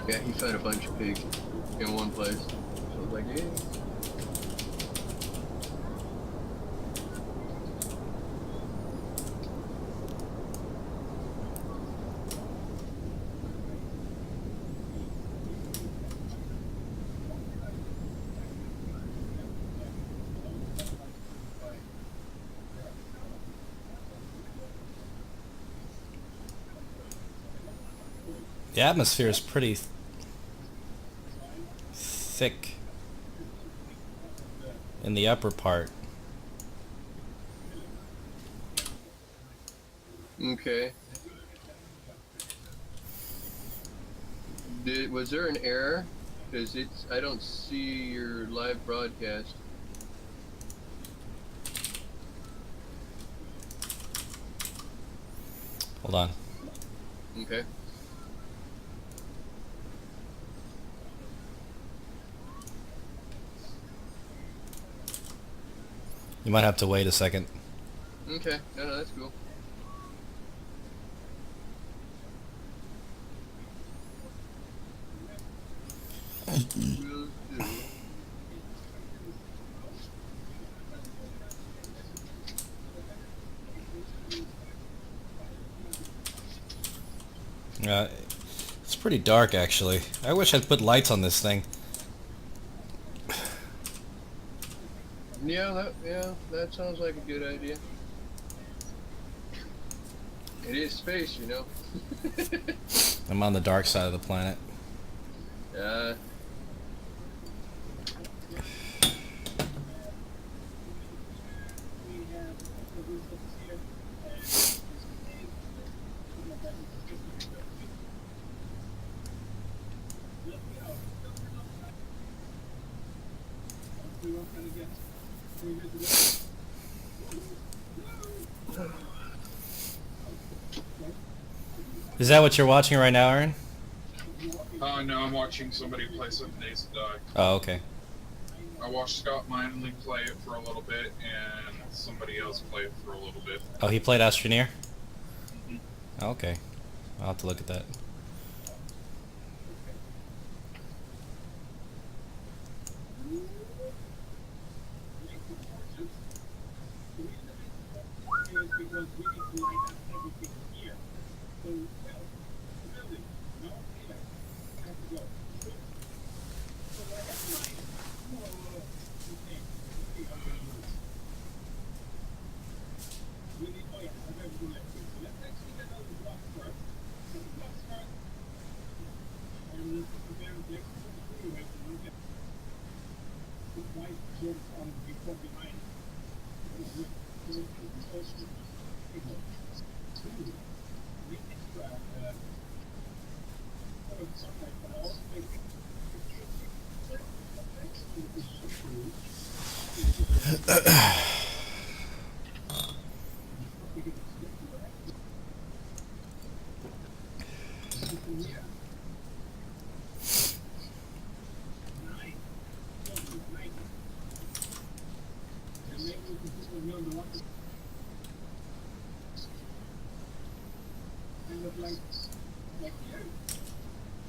Yeah, he found a bunch of pigs in one place. So I was like, yeah. The atmosphere is pretty thick in the upper part. Okay. Was there an error? Because I don't see your live broadcast. Hold on. Okay. You might have to wait a second. Okay. No, that's cool. Will do. Uh, it's pretty dark, actually. I wish I'd put lights on this thing. Yeah, that sounds like a good idea. It is space, you know. I'm on the dark side of the planet. uh, Is that what you're watching right now, Aaron? No, I'm watching somebody play 7 Days to Die. Oh, okay. I watched Scott Mindley play it for a little bit, and somebody else play it for a little bit. Oh, he played Astroneer? Mm-hmm. Oh, okay. I'll have to look at that.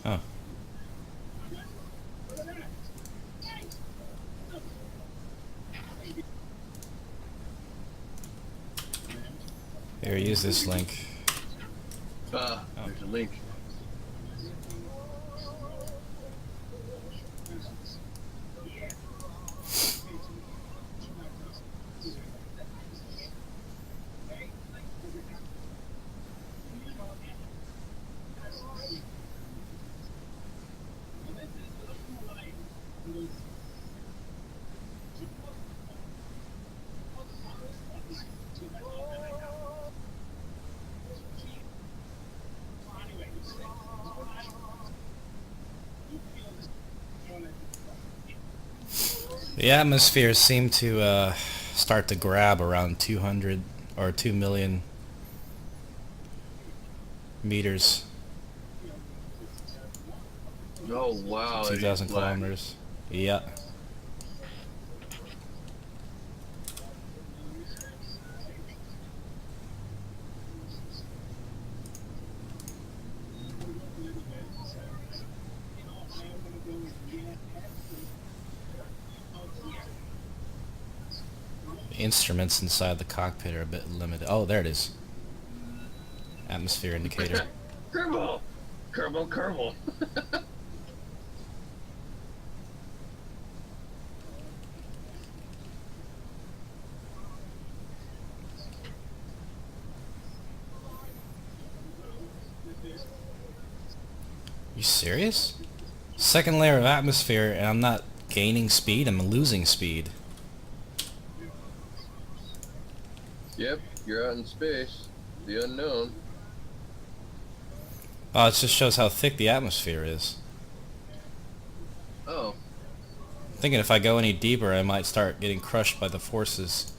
Huh. Here, use this link. Oh. there's a link. The atmosphere seemed to start to grab around 200 or 2 million meters. Oh wow, it is 2,000 black. kilometers. Yeah. Instruments inside the cockpit are a bit limited. Oh, there it is. Atmosphere indicator. Kerbal! Kerbal, Kerbal! You serious? Second layer of atmosphere, and I'm not gaining speed, I'm losing speed. Yep, you're out in space. The unknown. Oh, it just shows how thick the atmosphere is. Oh. I'm thinking if I go any deeper, I might start getting crushed by the forces.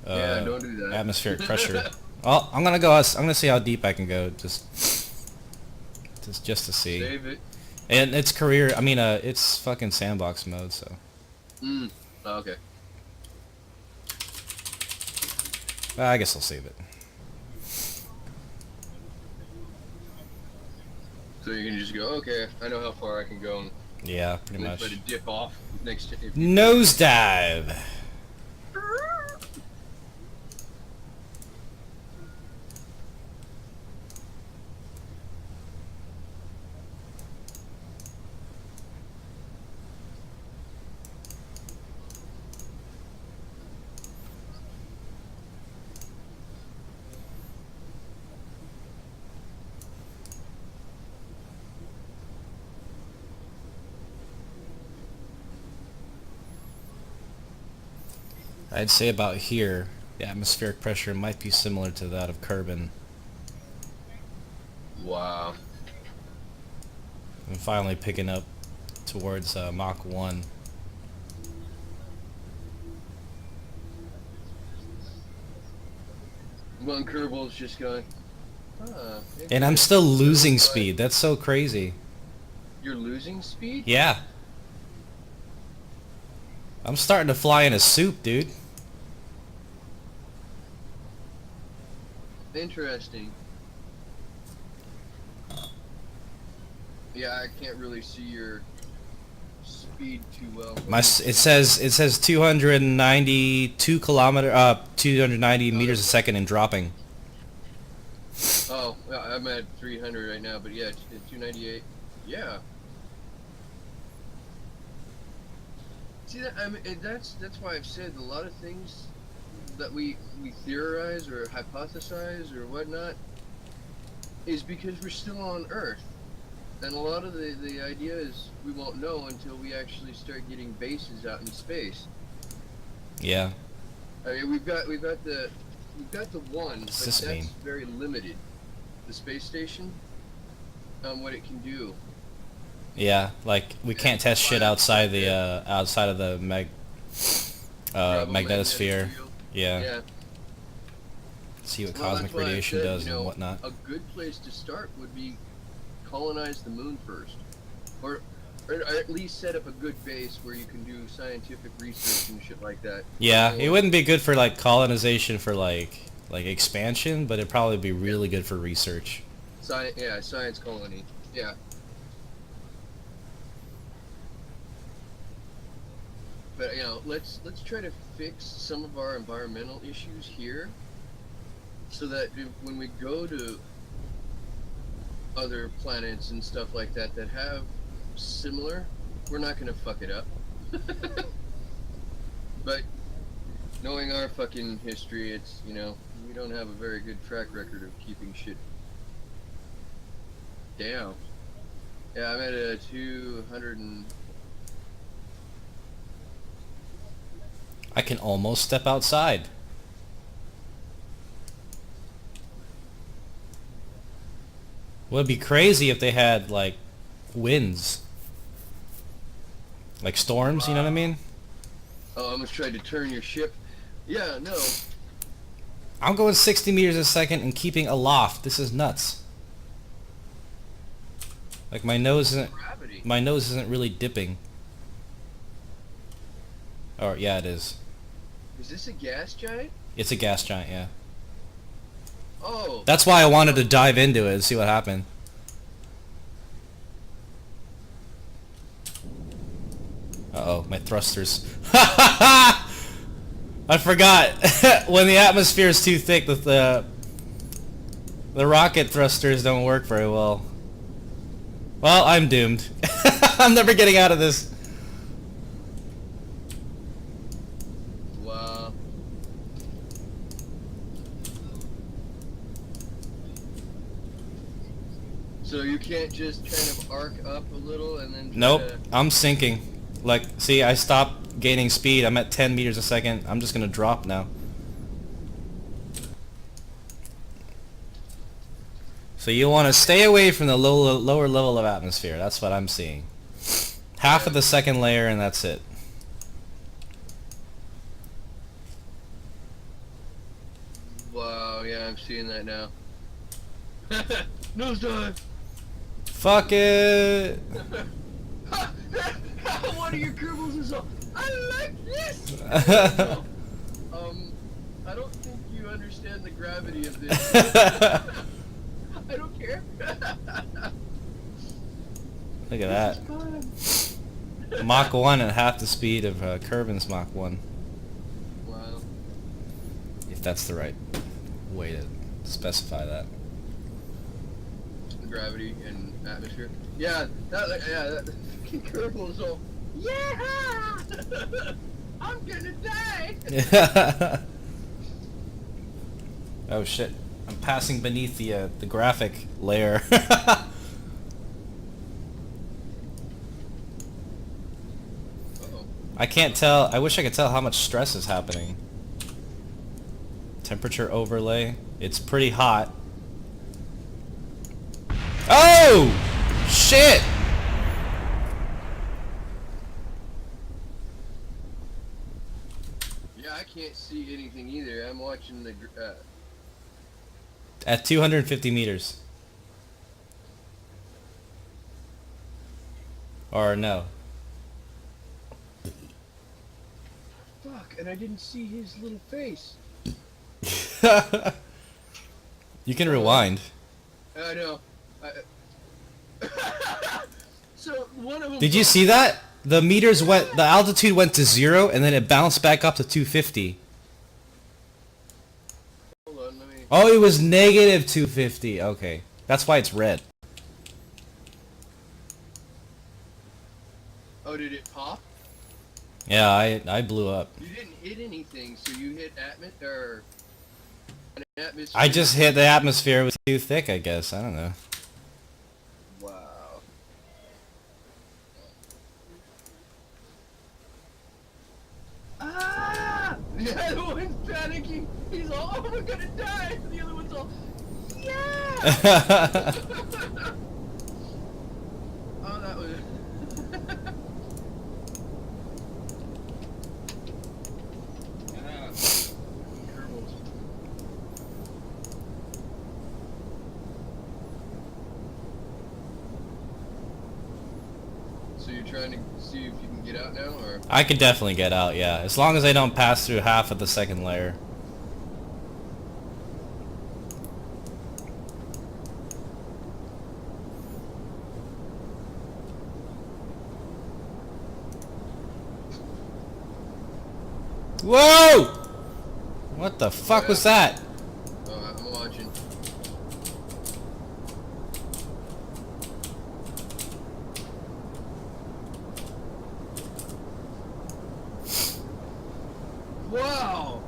Yeah, don't do that. Atmospheric pressure. Well, I'm gonna go. I'm gonna see how deep I can go, just to see. Save it. And it's career. I mean, it's fucking sandbox mode, so. Oh, okay. I guess I'll save it. So you can just go, okay, I know how far I can go, and Yeah, pretty then much. try to dip off next to if you- Nosedive. I'd say about here, the atmospheric pressure might be similar to that of Kerbin. Wow. I'm finally picking up towards Mach 1. One Kerbal's just going, And I'm still losing speed. That's so crazy. You're losing speed? Yeah. I'm starting to fly in a soup, dude. Interesting. Yeah, I can't really see your speed too well. It says 292 meters a second and dropping. Oh, yeah, I'm at 300 right now, but yeah, it's 298. Yeah. See that? I mean, that's why I've said a lot of things that we theorize or hypothesize or whatnot is because we're still on Earth, and a lot of the idea is we won't know until we actually start getting bases out in space. Yeah. I mean, we've got the one, What's but this that's mean? very limited. The space station, what it can do. Yeah, like we can't test shit outside the outside of the magnetosphere. Field. Yeah. Yeah. See what Well, cosmic that's why I radiation said, does you know, and whatnot. A good place to start would be colonize the moon first, or at least set up a good base where you can do scientific research and shit like that. Yeah, Or- it wouldn't be good for like colonization for like expansion, but it'd probably be really good for research. Science colony. Yeah. But you know, let's try to fix some of our environmental issues here, so that when we go to other planets and stuff like that that have similar, we're not gonna fuck it up. But knowing our fucking history, it's, you know, we don't have a very good track record of keeping shit down. Yeah, I'm at a 200 and... I can almost step outside. Would be crazy if they had like winds, like storms. You know what I mean? Oh, I almost tried to turn your ship. Yeah, no. I'm going 60 meters a second and keeping aloft. This is nuts. Like my nose isn't really dipping. Oh yeah, it is. Is this a gas giant? It's a gas giant, yeah. Oh. That's why I wanted to dive into it and see what happened. Uh-oh, my thrusters. I I forgot. When the atmosphere is too thick, the rocket thrusters don't work very well. Well, I'm doomed. I'm never getting out of this. Wow. So you can't just kind of arc up a little and then... Nope, I'm sinking. Like, see, I stopped gaining speed. I'm at 10 meters a second. I'm just gonna drop now. So you want to stay away from the lower level of atmosphere. That's what I'm seeing. Half of the second layer and that's it. Wow, yeah, I'm seeing that now. Nosedive! Fuck it! One of your Kerbals is all, I like this! I don't think you understand the gravity of this. I don't care. Look at that. Mach 1 at half the speed of Kerbin's Mach 1. Wow. If that's the right way to specify that. Gravity and atmosphere. Yeah, that Kerbal is all, yeah! I'm gonna die! Oh shit. I'm passing beneath the graphic layer. Uh-oh. I can't tell. I wish I could tell how much stress is happening. Temperature overlay. It's pretty hot. Oh! Shit! Yeah, I can't see anything either. I'm watching the... At 250 meters. Or no. Fuck, and I didn't see his little face. You can rewind. I know. So one of them... Did you see that? The meters went, the altitude went to 0 and then it bounced back up to 250. Hold on, let me... Oh, it was negative 250. Okay. That's why it's red. Oh, did it pop? Yeah, I blew up. You didn't hit anything, so you hit atmosphere. I just hit the atmosphere. It was too thick, I guess. I don't know. Wow. Ah! The other one's panicking. He's all, oh, we're gonna die. And the other one's all, yeah! Oh, that was... Kerbals. So you're trying to see if you can get out now, or? I could definitely get out, yeah. As long as I don't pass through half of the second layer. Whoa! What the fuck was that? I'm watching. Wow!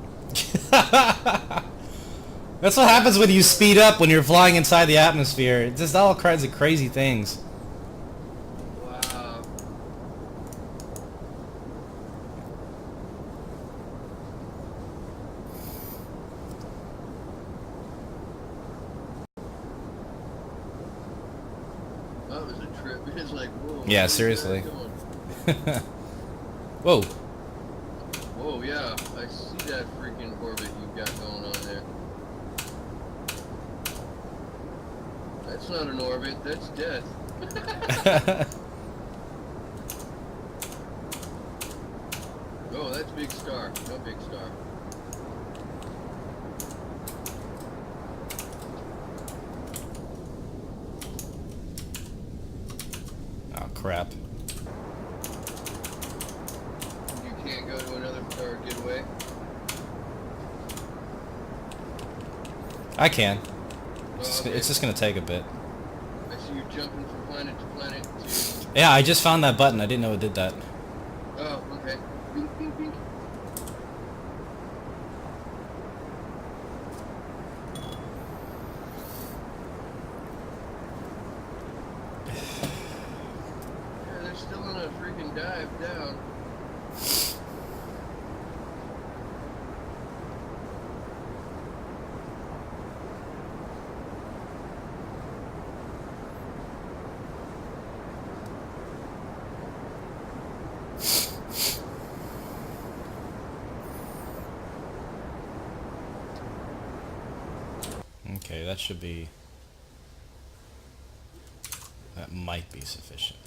That's what happens when you speed up when you're flying inside the atmosphere. It's just all kinds of crazy things. Wow. That was a trip. It's like, whoa. Yeah, where's that seriously. going? Whoa. Whoa, yeah. I see that freaking orbit you've got going on there. That's not an orbit, that's death. Oh, that's Big Star. No Big Star. Oh, crap. You can't go to another or get away. I can. Oh, okay. It's just gonna take a bit. I see you're jumping from planet to planet to... Yeah, I just found that button. I didn't know it did that. Oh, okay. Pink, pink, pink. Yeah, they're still on a freaking dive down. Okay, that should be... That might be sufficient.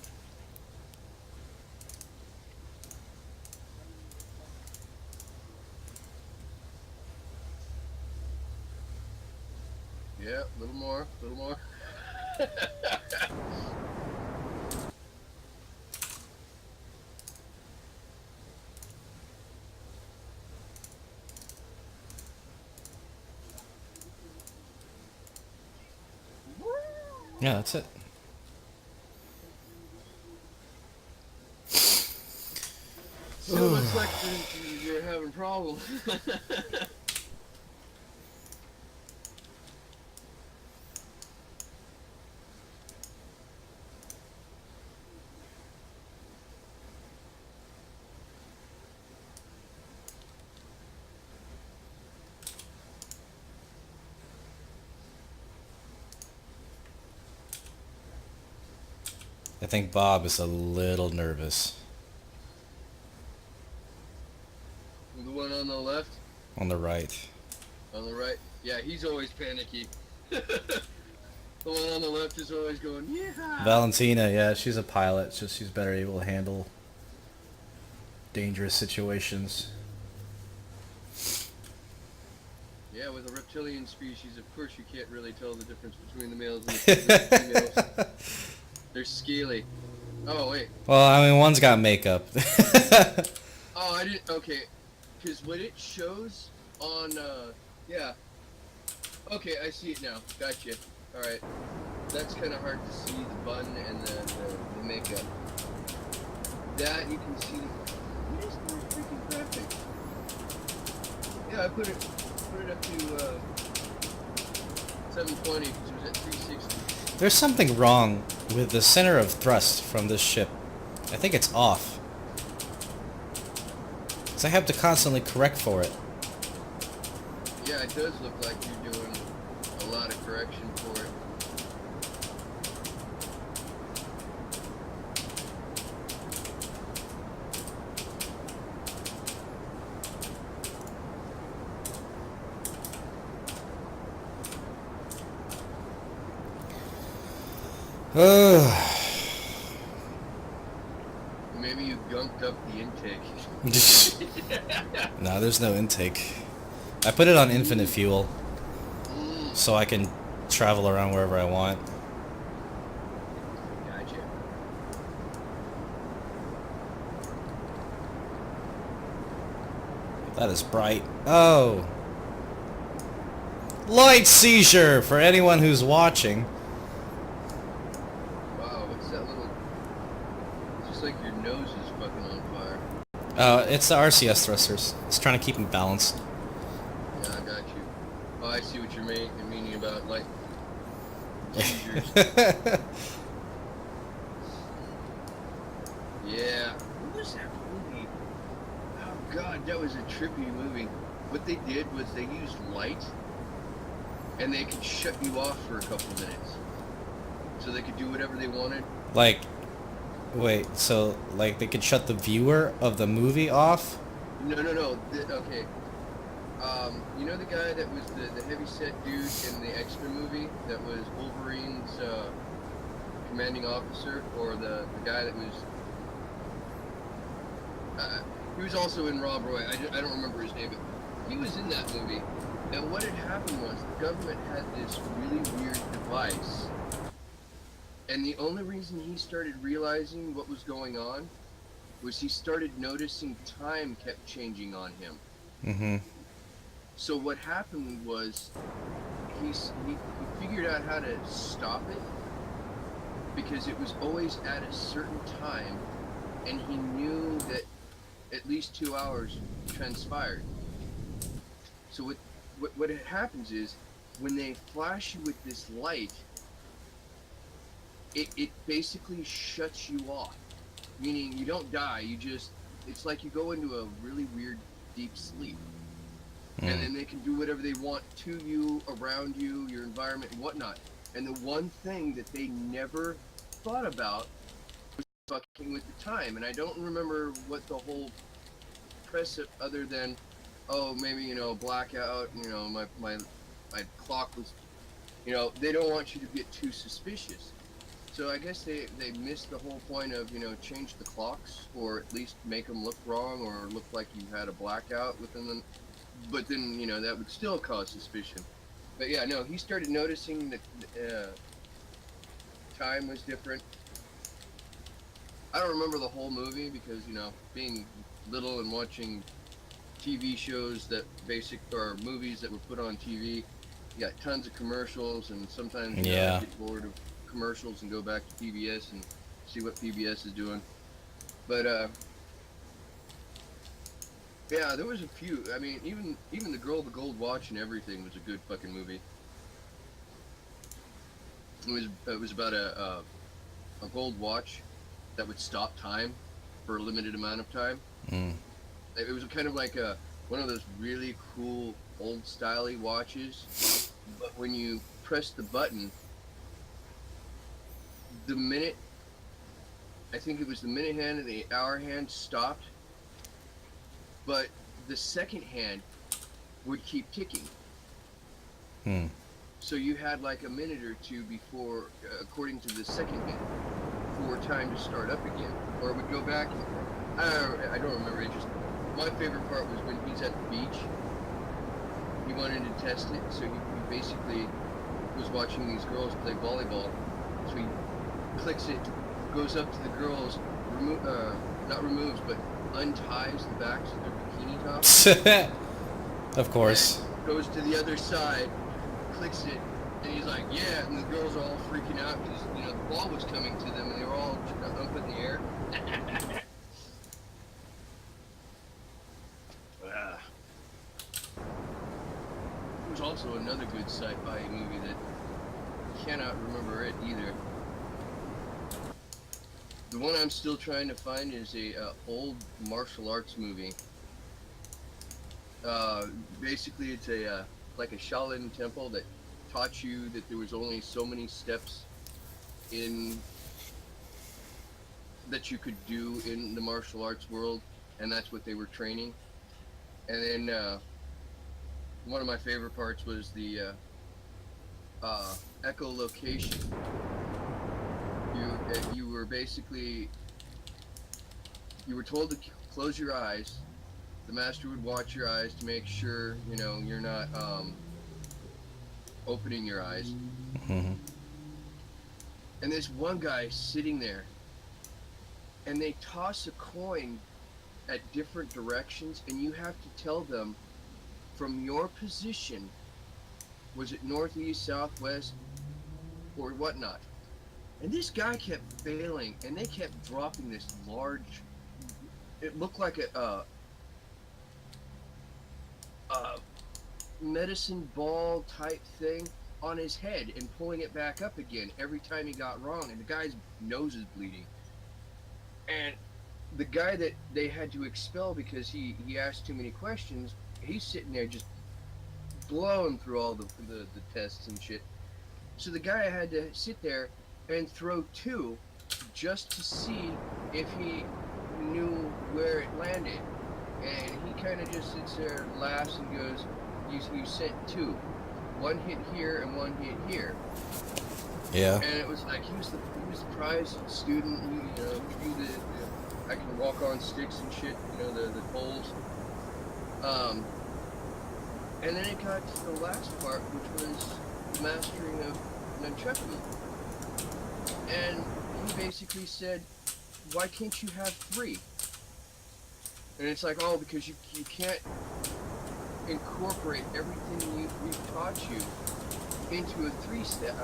Yeah, a little more, a little more. Yeah, that's it. So looks like you're having problems. I think Bob is a little nervous. The one on the left? On the right. On the right? Yeah, he's always panicky. The one on the left is always going, yeah. Valentina, yeah, she's a pilot, so she's better able to handle dangerous situations. Yeah, with a reptilian species, of course you can't really tell the difference between the males and the females. They're scaly. Oh, wait. Well, I mean, one's got makeup. Oh, I didn't, okay. Because what it shows on, yeah. Okay, I see it now. Gotcha. Alright. That's kind of hard to see, the bun and the makeup. That, you can see, it is more freaking graphic. Yeah, I put it up to, 720 because it was at 360. There's something wrong with the center of thrust from this ship. I think it's off. Because I have to constantly correct for it. Yeah, it does look like you're doing a lot of correction for it. Maybe you gunked up the intake. No, there's no intake. I put it on infinite fuel, so I can travel around wherever I want. Gotcha. That is bright. Oh! Light seizure for anyone who's watching. Wow, what's that little... It's just like your nose is fucking on fire. It's the RCS thrusters. It's trying to keep them balanced. Yeah, I got you. Oh, I see what you're meaning about, like... seizures. Yeah. What was that movie? Oh god, that was a trippy movie. What they did was they used light, and they could shut you off for a couple minutes. So they could do whatever they wanted. Like, wait, so, like, they could shut the viewer of the movie off? No. Okay. You know the guy that was the heavy-set dude in the X-Men movie that was Wolverine's commanding officer, or the guy that was... he was also in Rob Roy. I don't remember his name, but he was in that movie. And what had happened was the government had this really weird device, and the only reason he started realizing what was going on was he started noticing time kept changing on him. Mm-hmm. So what happened was he figured out how to stop it because it was always at a certain time, and he knew that at least 2 hours transpired. So what happens is when they flash you with this light, it basically shuts you off, meaning you don't die. It's like you go into a really weird deep sleep. And then they can do whatever they want to you, around you, your environment, and whatnot. And the one thing that they never thought about was fucking with the time. And I don't remember what the whole press, other than, oh, maybe, blackout, my clock was, they don't want you to get too suspicious. So I guess they missed the whole point of, change the clocks, or at least make them look wrong, or look like you had a blackout within them. But then, that would still cause suspicion. But yeah, no, he started noticing that time was different. I don't remember the whole movie because, being little and watching TV shows or movies that were put on TV, you got tons of commercials, and sometimes I get bored of commercials and go back to PBS and see what PBS is doing. But, yeah, there was a few. I mean, even The Girl with the Gold Watch and Everything was a good fucking movie. It was about a gold watch that would stop time for a limited amount of time. It was kind of like one of those really cool old styley watches, but when you press the button, I think it was the minute hand and the hour hand stopped, but the second hand would keep ticking. So you had like a minute or two before, according to the second hand, for time to start up again, or it would go back. I don't remember. My favorite part was when he's at the beach. He wanted to test it, so he basically was watching these girls play volleyball. So he clicks it, goes up to the girls, not removes, but unties the backs of their bikini tops. Of course. Goes to the other side, clicks it, and he's like, yeah, and the girls are all freaking out because, the ball was coming to them and they were all up in the air. There was also another good sci-fi movie that I cannot remember it either. The one I'm still trying to find is a old martial arts movie. Basically, it's like a Shaolin Temple that taught you that there was only so many steps that you could do in the martial arts world, and that's what they were training. And then one of my favorite parts was the echolocation. You were told to close your eyes. The master would watch your eyes to make sure, you're not opening your eyes. And there's one guy sitting there, and they toss a coin at different directions, and you have to tell them from your position, was it northeast, southwest, or whatnot. And this guy kept failing, and they kept dropping this large, it looked like a medicine ball type thing on his head, and pulling it back up again every time he got wrong, and the guy's nose is bleeding. And the guy that they had to expel because he asked too many questions, he's sitting there just blowing through all the tests and shit. So the guy had to sit there and throw two just to see if he knew where it landed. And he kind of just sits there, laughs, and goes, you sent two. One hit here and one hit here. Yeah. And it was like he was the prize student. Who do I can walk on sticks and shit. The poles. And then it got to the last part, which was the mastering of nunchaku. And he basically said, why can't you have three? And it's like, oh, because you can't incorporate everything we've taught you into a triple staff.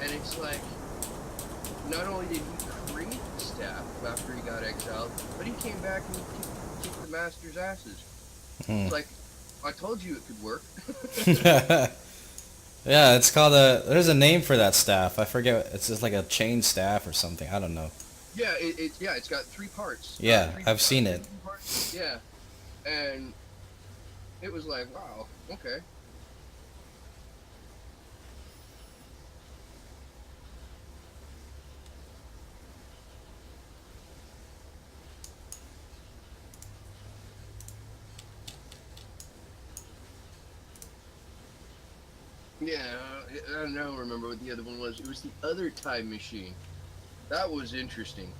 And it's like, not only did he create the staff after he got exiled, but he came back and kicked the master's asses. It's like, I told you it could work. Yeah, it's called a. There's a name for that staff. I forget. It's just like a chain staff or something. I don't know. Yeah, it's got 3 parts. Yeah, I've seen it. Yeah, and it was like, wow, okay. Yeah, I don't remember what the other one was. It was the other time machine. That was interesting.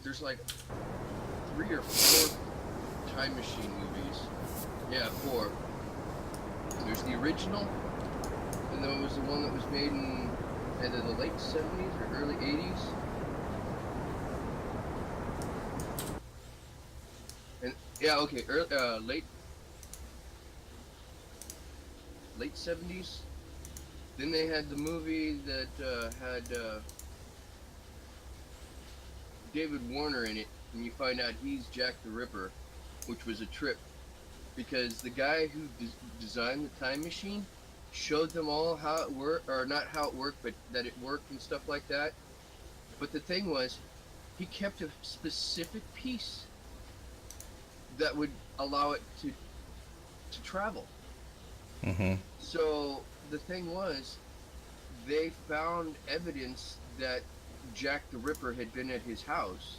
There's like 3 or 4 time machine movies. Yeah, 4. There's the original, and there was the one that was made in either the late 70s or early 80s. And yeah, okay, late 70s. Then they had the movie that had David Warner in it, and you find out he's Jack the Ripper, which was a trip because the guy who designed the time machine showed them all how it worked, or not how it worked, but that it worked and stuff like that. But the thing was, he kept a specific piece that would allow it to travel. So the thing was, they found evidence that Jack the Ripper had been at his house,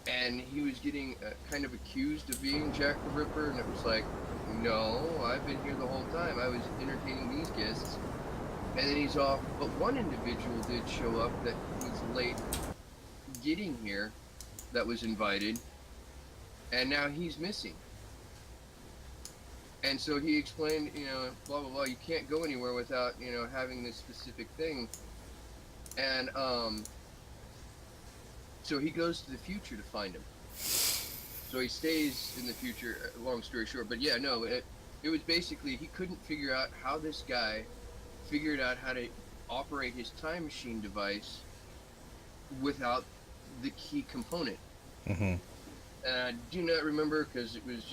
and he was getting kind of accused of being Jack the Ripper, and it was like, no, I've been here the whole time. I was entertaining these guests. And then he's off. But one individual did show up that was late getting here, that was invited, and now he's missing. And so he explained, blah, blah, blah, you can't go anywhere without, having this specific thing. And so he goes to the future to find him. So he stays in the future, long story short. But yeah, no, it was basically, he couldn't figure out how this guy figured out how to operate his time machine device without the key component. And I do not remember, because it was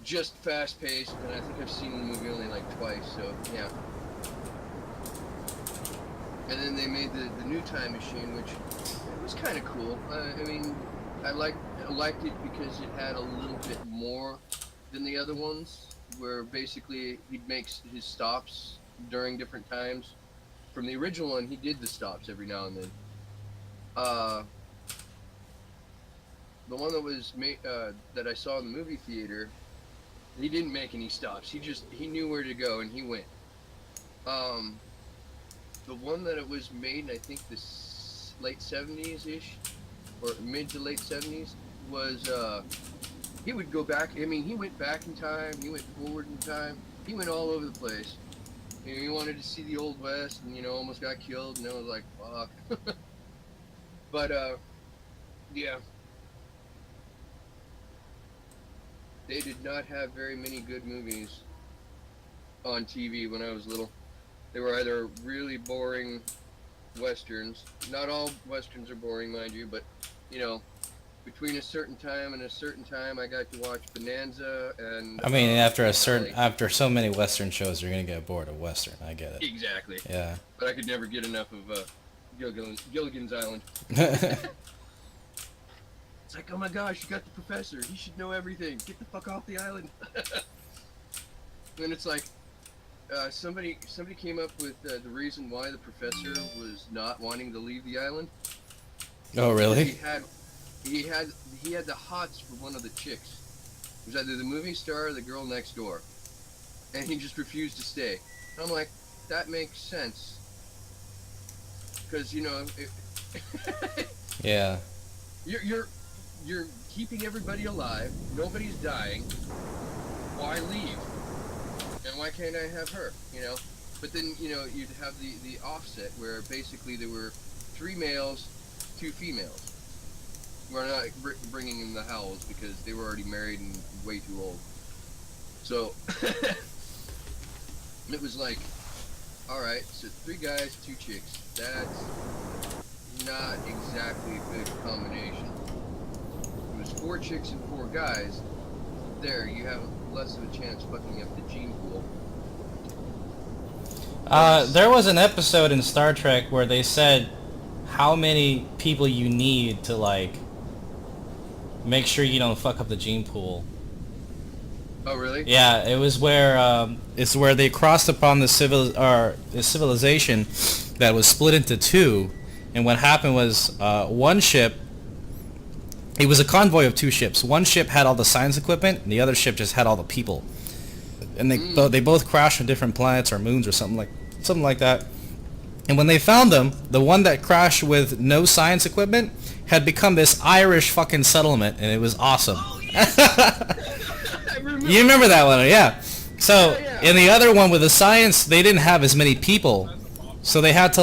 just fast-paced, and I think I've seen the movie only like twice, so yeah. And then they made the new time machine, which it was kind of cool. I mean, I liked it because it had a little bit more than the other ones, where basically he'd make his stops during different times. From the original one, he did the stops every now and then. The one that was that I saw in the movie theater, he didn't make any stops. He knew where to go and he went. The one that it was made in, I think, the late 70s-ish, or mid to late 70s, was, he would go back. I mean, he went back in time, he went forward in time, he went all over the place. He wanted to see the Old West, and, almost got killed, and I was like, fuck. But, yeah. They did not have very many good movies on TV when I was little. They were either really boring westerns. Not all westerns are boring, mind you, but, between a certain time and a certain time, I got to watch Bonanza and... I mean, after so many western shows, you're gonna get bored of western. I get it. Exactly. Yeah. But I could never get enough of Gilligan's Island. It's like, oh my gosh, you got the professor. He should know everything. Get the fuck off the island. And it's like, somebody came up with the reason why the professor was not wanting to leave the island. Oh, really? He had the hots for one of the chicks. It was either the movie star or the girl next door, and he just refused to stay. And I'm like, that makes sense, because yeah. You're keeping everybody alive. Nobody's dying. Why leave? And why can't I have her? But then you'd have the offset where basically there were 3 males, 2 females. We're not bringing in the Howells because they were already married and way too old. So it was like, all right, so 3 guys, 2 chicks. That's not exactly a good combination. It was 4 chicks and 4 guys. There, you have less of a chance fucking up the gene pool. There was an episode in Star Trek where they said how many people you need to like make sure you don't fuck up the gene pool. Oh, really? Yeah, it was where it's where they crossed upon the civilization that was split into 2, and what happened was one ship. It was a convoy of 2 ships. One ship had all the science equipment, and the other ship just had all the people. And they both crashed on different planets or moons or something like that. And when they found them, the one that crashed with no science equipment had become this Irish fucking settlement, and it was awesome. Oh, yes. I remember. You remember that one, yeah. So, Yeah. in the other one with the science, they didn't have as many people. So they had to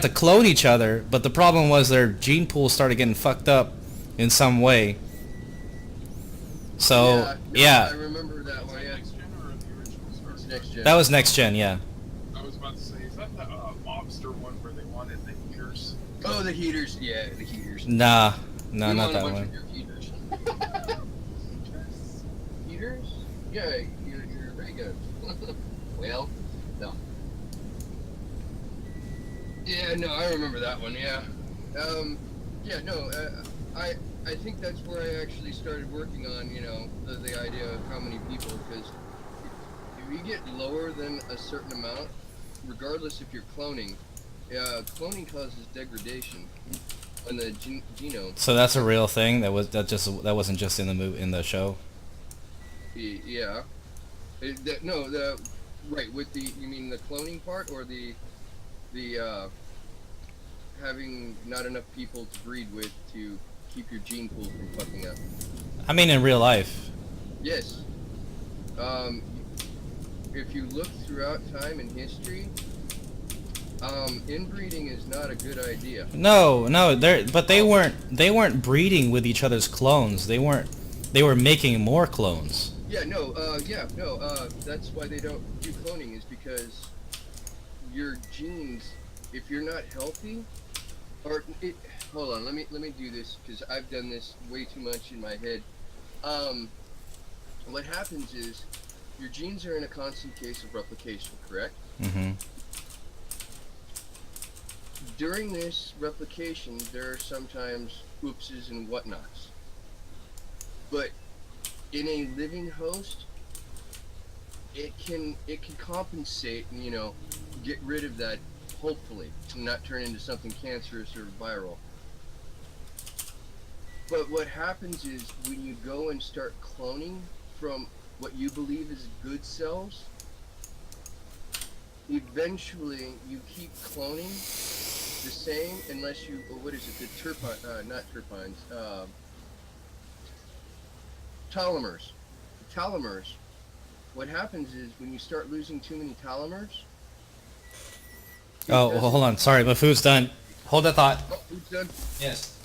clone each other, but the problem was their gene pool started getting fucked up in some way. So, I remember that one, yeah. Next gen or the original Star It's Trek? next gen. that was next gen, yeah. I was about to say, is that the mobster one where they wanted the heaters? Oh, the heaters. Yeah, the heaters. No, You not want a that bunch one. of your heaters. Heaters? Yeah, you're very good. Well, no. Yeah, no, I remember that one. Yeah. Yeah, no. I think that's where I actually started working on, the idea of how many people, because if you get lower than a certain amount, regardless if you're cloning, cloning causes degradation in the genome. So that's a real thing. That wasn't just in the show. Yeah. Right, with you mean the cloning part or the having not enough people to breed with to keep your gene pool from fucking up? I mean, in real life. Yes. If you look throughout time and history, inbreeding is not a good idea. No, they weren't breeding with each other's clones. They were making more clones. Yeah, that's why they don't do cloning, is because your genes, if you're not healthy, hold on, let me do this, because I've done this way too much in my head. What happens is, your genes are in a constant case of replication, correct? Mm-hmm. During this replication, there are sometimes oopses and whatnots. But in a living host, it can compensate and get rid of that, hopefully, to not turn into something cancerous or viral. But what happens is when you go and start cloning from what you believe is good cells, eventually you keep cloning the same unless you, what is it, not terpines, telomeres. Telomeres. What happens is when you start losing too many telomeres. Oh, hold on. Sorry, my food's done. Hold that thought. Oh, food's done. Yes.